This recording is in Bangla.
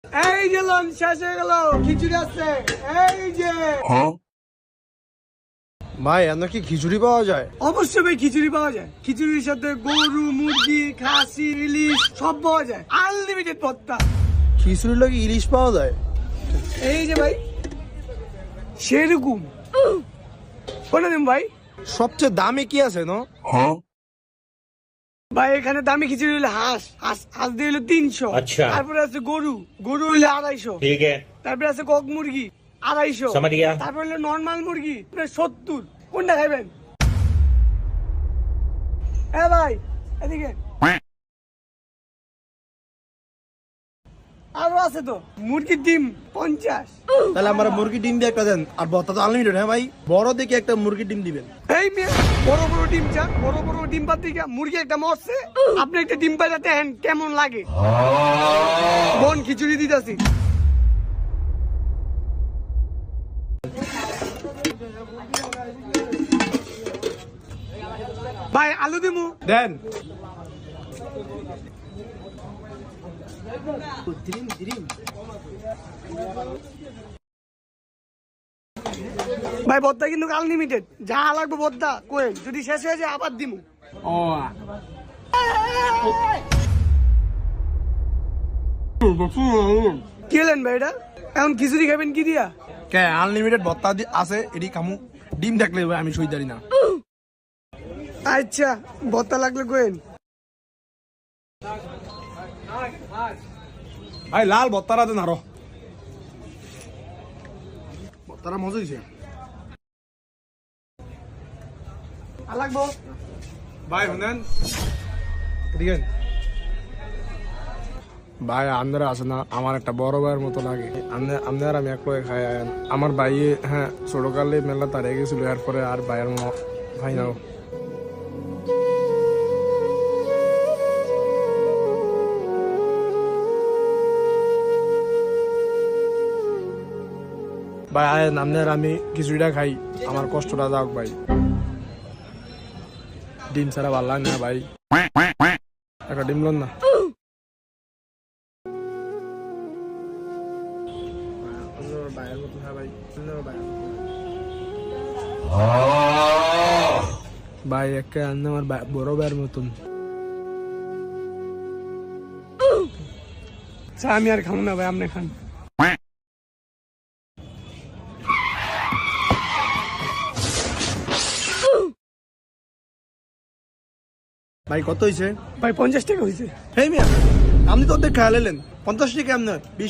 এই যে লঞ্চ শেষ হয়ে গেল, খিচুড়ি আছে এই যে। ভাই এত কি খিচুড়ি পাওয়া যায়? অবশ্যই ভাই খিচুড়ি পাওয়া যায়। খিচুড়ির সাথে গরু, মুরগি, খাসি, ইলিশ সব পাওয়া যায়। আনলিমিটেড ভর্তা। খিচুড়ির লাগে ইলিশ পাওয়া যায়? এই যে ভাই সেরকম কোন দিন ভাই। সবচেয়ে দামি কি আছে না? ভাই এখানে দামি খিচুড়ি হলে হাঁস হাঁস দিয়ে হলো 300। আচ্ছা। তারপরে আছে গরু হলে 250। ठीक है তারপরে আছে কক মুরগি 250। समझ गया। তারপরে হলো নর্মাল মুরগি 70। কোনটা খাইবেন? হ্যাঁ ভাই এদিকে আরো আছে তো। মুরগির ডিম 50। তাহলে আমার মুরগির ডিম দিয়ে একটা দেন, আর ভর্তা তো আনলিমিটেড। হ্যাঁ ভাই, বড় দেখে একটা মুরগির ডিম দিবেন। এই মেয়ে বড় বড় ডিম চান? বড় বড় ডিম পাত দিকে মুরগি একটা মরছে, আপনি একটা ডিম পাইলে দেখেন কেমন লাগে। বোন খিচুড়ি দিতেছি। ভাই আলু দিমু দেন। ভাই ভর্তা কিন্তু আনলিমিটেড, যা লাগবে ভর্তা কোয়েন, যদি শেষ হয়ে যায় আবার দিমু। কি হলেন ভাই এটা? এখন খিচুড়ি খাবেন কি দিয়া? কে আনলিমিটেড ভর্তা আছে, এটি খামু। ডিম থাকলে ভাই আমি সই দাঁড়ি না। আচ্ছা ভর্তা লাগলে কোয়েন। ভাই লাল ভর্তারা দেন আরো। ভর্তারা মজা হয়েছে লাগবো ভাই। শুনেন এদিকে ভাই, আপনারা আছে না, আমার একটা বড় ভাইয়ের মতো লাগে। আপনার আমি এক লগে খাই। আমার ভাই হ্যাঁ ছোটকালে মেলা তার গেছিল, এরপরে আর ভাইয়ের ভাই নাও। ভাই আয়েন, আপনার আমি খিচুড়িটা খাই, আমার কষ্টটা যাক ভাই। ডিম ছাড়া ভালো লাগে না ভাই, একটা ডিম লন না। ভাই একটা আনন্দ আমার বড় ভাইয়ের মতন। আচ্ছা আমি আর খাবো না ভাই, আপনি খান। ভাই কত হয়েছে? ভাই 50 টাকা হয়েছে। হেই মিয়া, আপনি তো অর্ধেক খাওয়া লেলেন। 50 টাকা আপনার